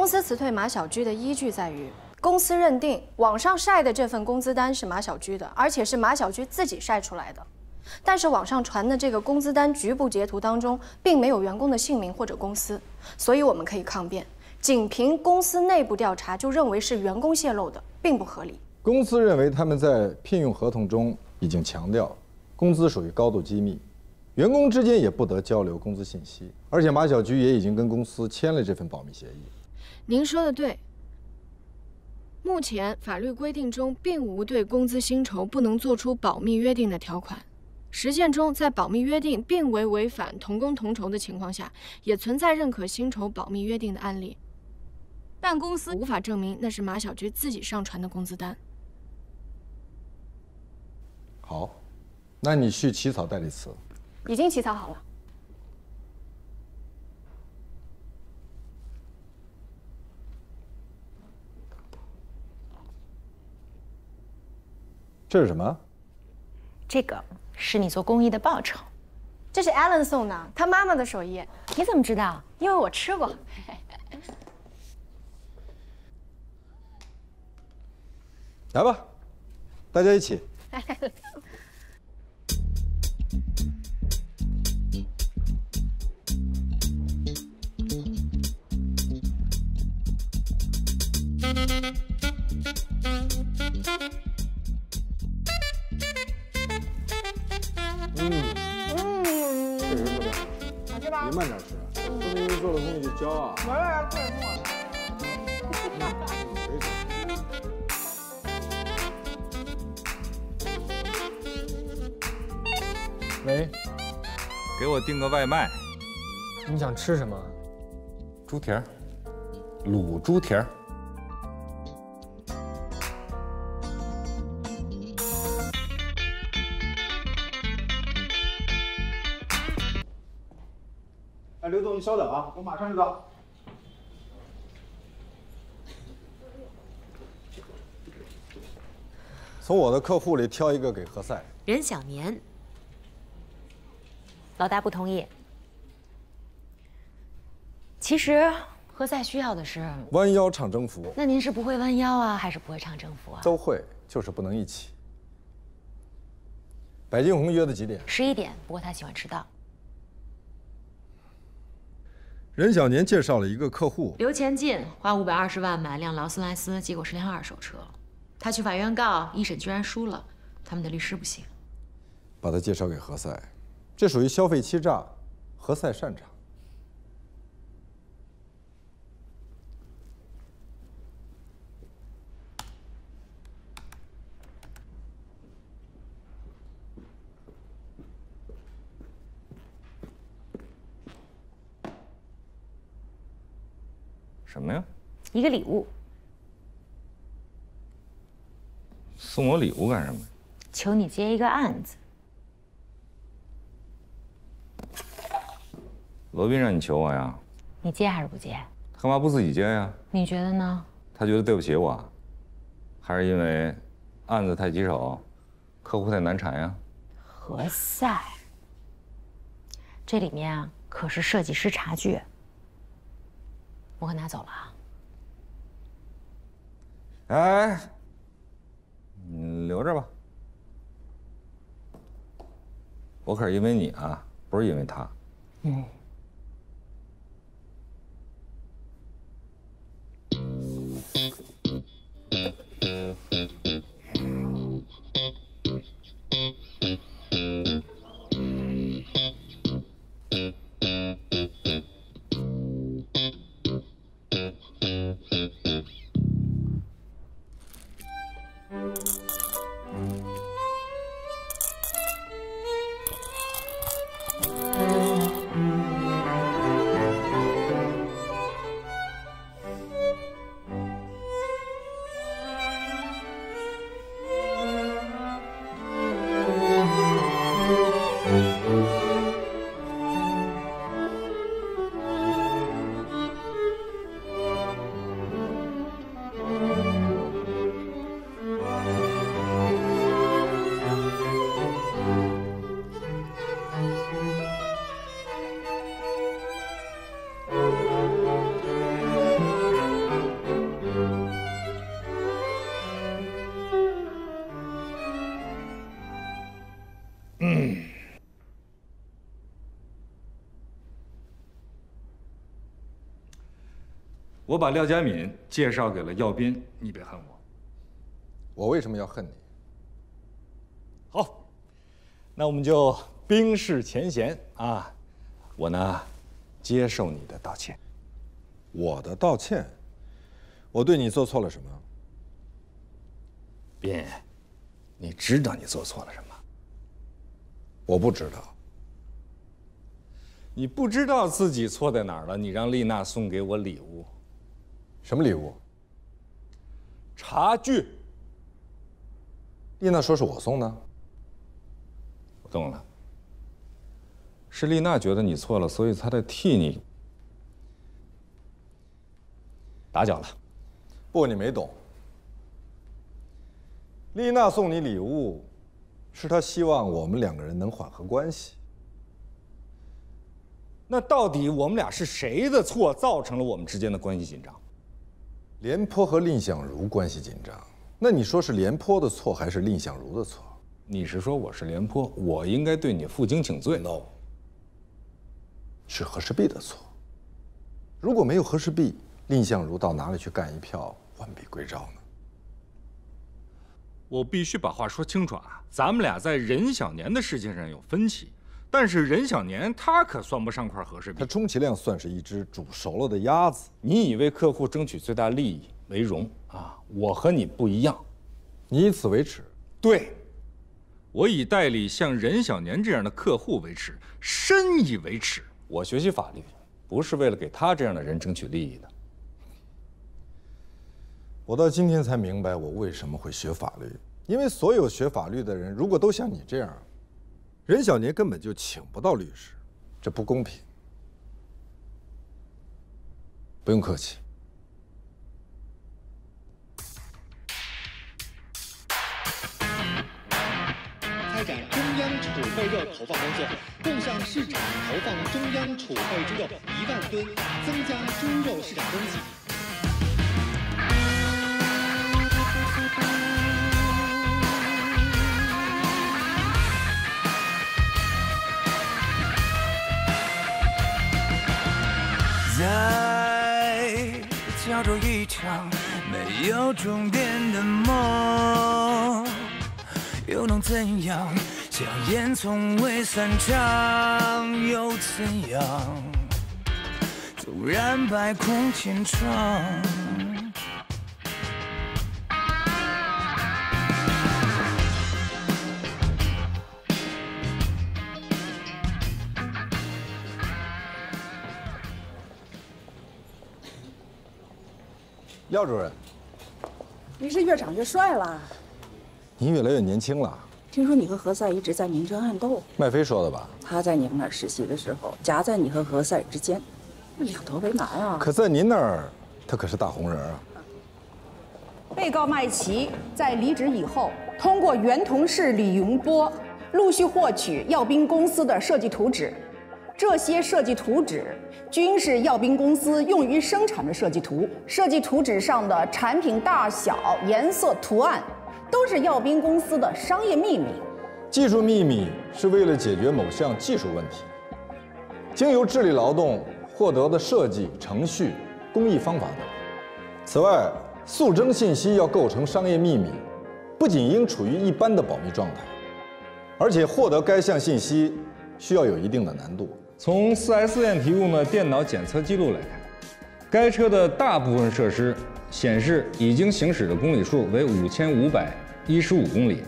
公司辞退马小居的依据在于，公司认定网上晒的这份工资单是马小居的，而且是马小居自己晒出来的。但是网上传的这个工资单局部截图当中，并没有员工的姓名或者公司，所以我们可以抗辩，仅凭公司内部调查就认为是员工泄露的，并不合理。公司认为他们在聘用合同中已经强调，工资属于高度机密，员工之间也不得交流工资信息，而且马小居也已经跟公司签了这份保密协议。您说的对。目前法律规定中并无对工资薪酬不能做出保密约定的条款。实践中，在保密约定并未违反同工同酬的情况下，也存在认可薪酬保密约定的案例，但公司无法证明那是马小居自己上传的工资单。好，那你去起草代理词。已经起草好了。这是什么？这个是你做公益的报酬。这是 Alan 送的，他妈妈的手艺。你怎么知道？因为我吃过。来吧，大家一起。确实特别好吃。好吃吧？你慢点吃，不能因为做了东西就骄傲。我要快点我。喂，给我订个外卖。你想吃什么？猪蹄儿，卤猪蹄儿。哎，刘总，你稍等啊，我马上就到。从我的客户里挑一个给何塞。任小年。老大不同意。其实何塞需要的是弯腰唱征服。那您是不会弯腰啊，还是不会唱征服啊？都会，就是不能一起。白金红约的几点？11点，不过他喜欢迟到。任小年介绍了一个客户，刘前进花520万买辆劳斯莱斯，结果是辆二手车。他去法院告，一审居然输了，他们的律师不行。把他介绍给何塞，这属于消费欺诈，何塞擅长。什么呀？一个礼物。送我礼物干什么？求你接一个案子。罗宾让你求我呀？你接还是不接？他干嘛不自己接呀？你觉得呢？他觉得对不起我，还是因为案子太棘手，客户太难缠呀？何塞，这里面啊可是设计师茶具，我可拿走了啊。哎，你留着吧。我可是因为你啊，不是因为他。嗯。我把廖佳敏介绍给了耀斌，你别恨我。我为什么要恨你？好，那我们就冰释前嫌啊！我呢，接受你的道歉。我的道歉？我对你做错了什么？斌，你知道你做错了什么？我不知道。你不知道自己错在哪儿了？你让丽娜送给我礼物。什么礼物？茶具。丽娜说是我送的。我懂了。是丽娜觉得你错了，所以她在替你打搅了。不，你没懂。丽娜送你礼物，是她希望我们两个人能缓和关系。那到底我们俩是谁的错造成了我们之间的关系紧张？廉颇和蔺相如关系紧张，那你说是廉颇的错还是蔺相如的错？你是说我是廉颇，我应该对你负荆请罪 ？No， 是和氏璧的错。如果没有和氏璧，蔺相如到哪里去干一票完璧归赵呢？我必须把话说清楚啊！咱们俩在任小年的事情上有分歧，但是任小年他可算不上块和氏璧，他充其量算是一只煮熟了的鸭子。你以为客户争取最大利益为荣啊？我和你不一样，你以此为耻？对，我以代理像任小年这样的客户为耻，深以为耻。我学习法律，不是为了给他这样的人争取利益的。我到今天才明白我为什么会学法律，因为所有学法律的人如果都像你这样，任小年根本就请不到律师，这不公平。不用客气。开展中央储备肉投放工作，共向市场投放中央储备猪肉1万吨，增加猪肉市场供给。在角逐一场没有终点的梦，又能怎样？硝烟从未散场，又怎样？纵然百孔千疮。廖主任，你是越长越帅了。您越来越年轻了。听说你和何塞一直在明争暗斗。麦飞说的吧？他在你们那儿实习的时候，夹在你和何塞之间，两头为难啊。可在您那儿，他可是大红人啊。被告麦琪在离职以后，通过原同事李云波陆续获取耀斌公司的设计图纸，这些设计图纸均是耀斌公司用于生产的设计图。设计图纸上的产品大小、颜色、图案，都是耀斌公司的商业秘密。技术秘密是为了解决某项技术问题，经由智力劳动获得的设计、程序、工艺方法等。此外，速征信息要构成商业秘密，不仅应处于一般的保密状态，而且获得该项信息需要有一定的难度。从 4S 店提供的电脑检测记录来看，该车的大部分设施显示已经行驶的公里数为5515公里，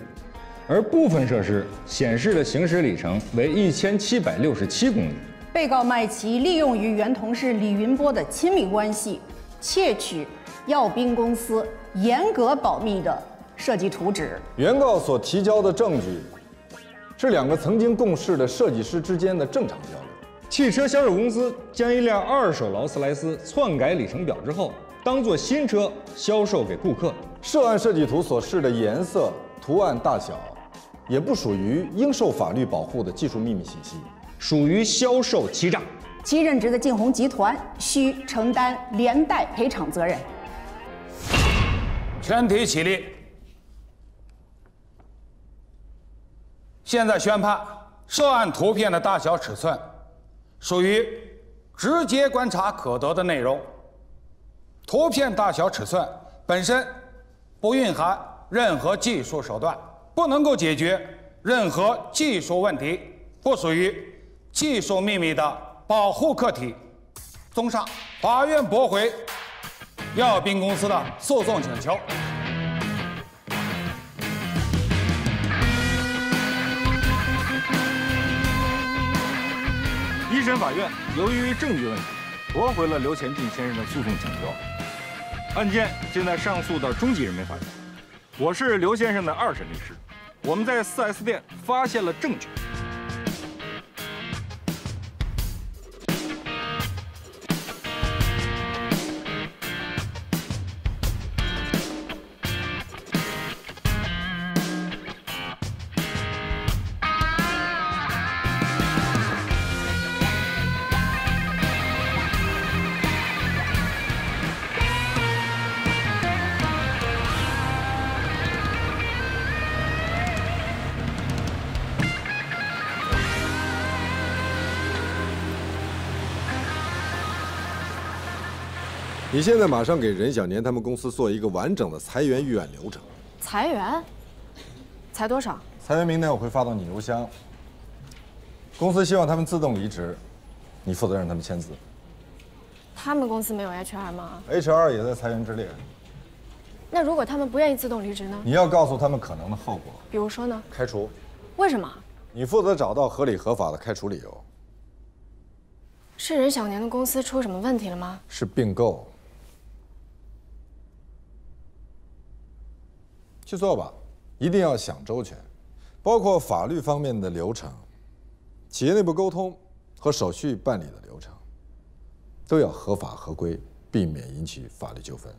而部分设施显示的行驶里程为1767公里。被告麦琪利用与原同事李云波的亲密关系，窃取耀斌公司严格保密的设计图纸。原告所提交的证据是两个曾经共事的设计师之间的正常交流。汽车销售公司将一辆二手劳斯莱斯篡改里程表之后，当作新车销售给顾客。涉案设计图所示的颜色、图案大小，也不属于应受法律保护的技术秘密信息，属于销售欺诈。其任职的晋宏集团需承担连带赔偿责任。全体起立。现在宣判，涉案图片的大小尺寸属于直接观察可得的内容，图片大小尺寸本身不蕴含任何技术手段，不能够解决任何技术问题，不属于技术秘密的保护课题。综上，法院驳回耀斌公司的诉讼请求。一审法院由于证据问题，驳回了刘前进先生的诉讼请求。案件现在上诉到中级人民法院。我是刘先生的2审律师，我们在4S店发现了证据。你现在马上给任小年他们公司做一个完整的裁员预案流程。裁员？裁多少？裁员名单我会发到你邮箱。公司希望他们自动离职，你负责让他们签字。他们公司没有 HR 吗 HR 也在裁员之列。那如果他们不愿意自动离职呢？你要告诉他们可能的后果。比如说呢？开除。为什么？你负责找到合理合法的开除理由。是任小年的公司出什么问题了吗？是并购。去做吧，一定要想周全，包括法律方面的流程、企业内部沟通和手续办理的流程，都要合法合规，避免引起法律纠纷。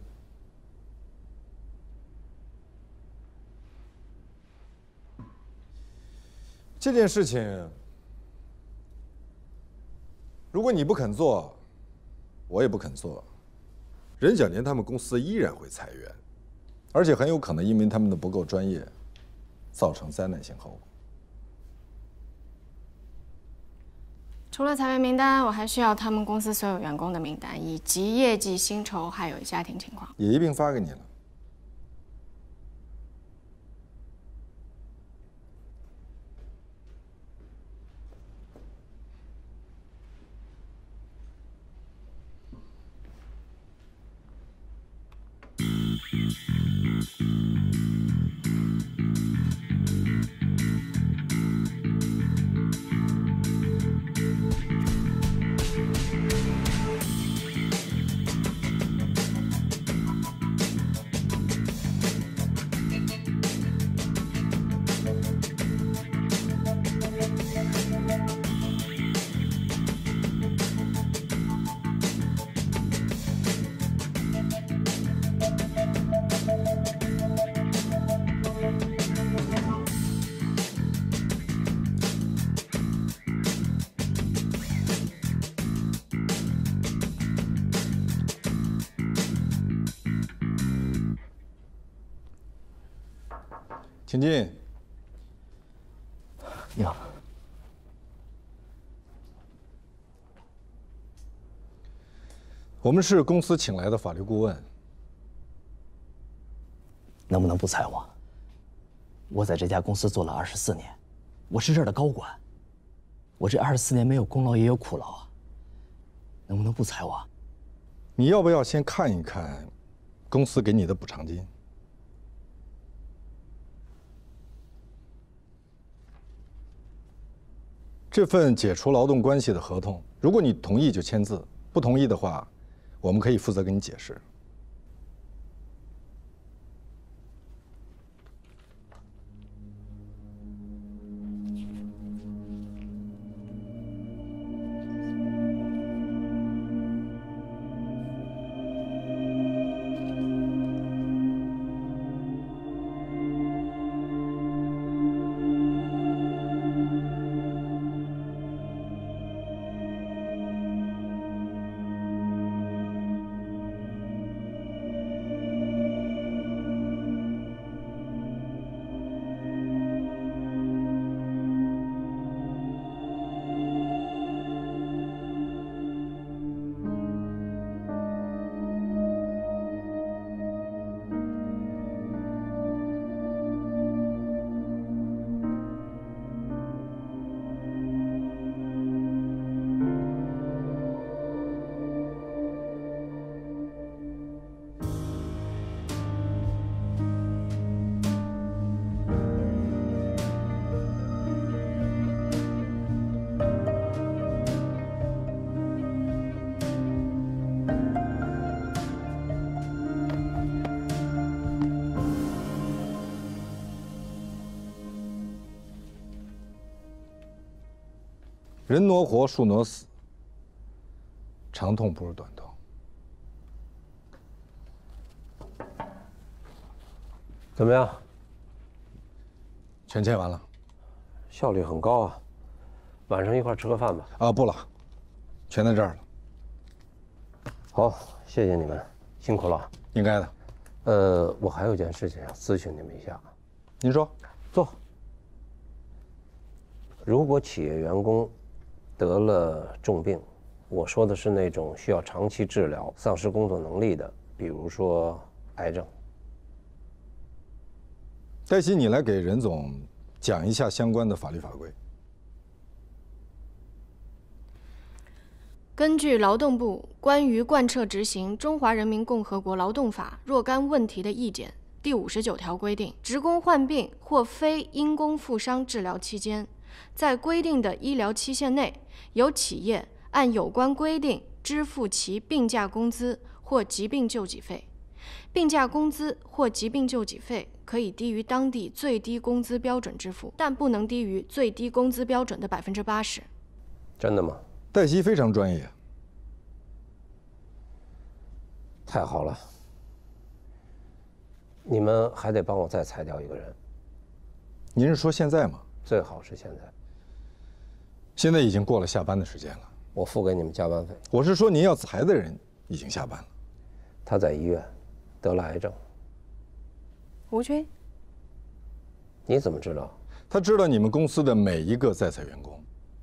这件事情，如果你不肯做，我也不肯做，任小年他们公司依然会裁员。而且很有可能因为他们的不够专业，造成灾难性后果。除了裁员名单，我还需要他们公司所有员工的名单，以及业绩、薪酬还有家庭情况。也一并发给你了。请进。你好。我们是公司请来的法律顾问。能不能不裁我？我在这家公司做了24年，我是这儿的高管。我这24年没有功劳也有苦劳啊。能不能不裁我？你要不要先看一看公司给你的补偿金？这份解除劳动关系的合同，如果你同意就签字，不同意的话，我们可以负责给你解释。人挪活，树挪死，长痛不如短痛。怎么样？全签完了，效率很高啊。晚上一块吃个饭吧。啊，不了，全在这儿了。好，谢谢你们，辛苦了。应该的。我还有件事情要咨询你们一下。您说。坐。如果企业员工得了重病，我说的是那种需要长期治疗、丧失工作能力的，比如说癌症。黛西，你来给任总讲一下相关的法律法规。根据劳动部关于贯彻执行《中华人民共和国劳动法》若干问题的意见第59条规定，职工患病或非因公负伤治疗期间，在规定的医疗期限内，由企业按有关规定支付其病假工资或疾病救济费。病假工资或疾病救济费可以低于当地最低工资标准支付，但不能低于最低工资标准的80%。真的吗？黛西非常专业。太好了。你们还得帮我再裁掉一个人。您是说现在吗？最好是现在。现在已经过了下班的时间了。我付给你们加班费。我是说您要裁的人已经下班了。他在医院得了癌症。吴军，你怎么知道？他知道你们公司的每一个在裁员工，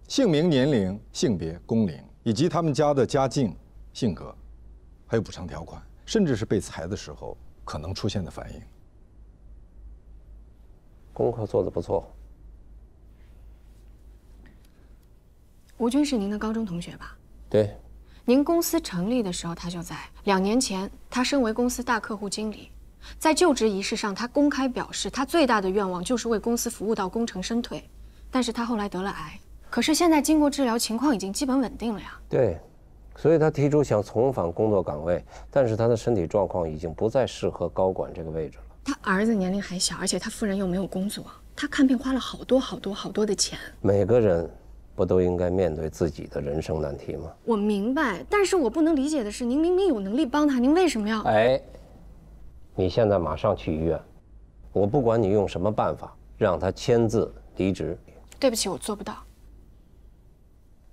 姓名、年龄、性别、工龄，以及他们家的家境、性格，还有补偿条款，甚至是被裁的时候可能出现的反应。功课做得不错。吴军是您的高中同学吧？对。您公司成立的时候他就在。2年前，他身为公司大客户经理，在就职仪式上，他公开表示，他最大的愿望就是为公司服务到功成身退。但是他后来得了癌，可是现在经过治疗，情况已经基本稳定了呀。对，所以他提出想重返工作岗位，但是他的身体状况已经不再适合高管这个位置了。他儿子年龄还小，而且他夫人又没有工作，他看病花了好多的钱。每个人不都应该面对自己的人生难题吗？我明白，但是我不能理解的是，您明明有能力帮他，您为什么要……哎，你现在马上去医院，我不管你用什么办法让他签字离职。对不起，我做不到。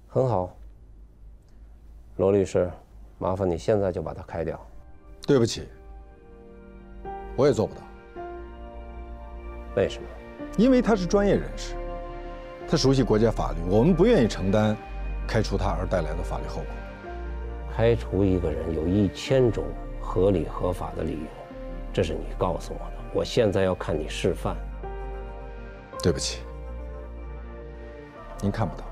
很好，罗律师，麻烦你现在就把他开掉。对不起，我也做不到。为什么？因为他是专业人士。他熟悉国家法律，我们不愿意承担开除他而带来的法律后果。开除一个人有1000种合理合法的理由，这是你告诉我的。我现在要看你示范。对不起，您看不到。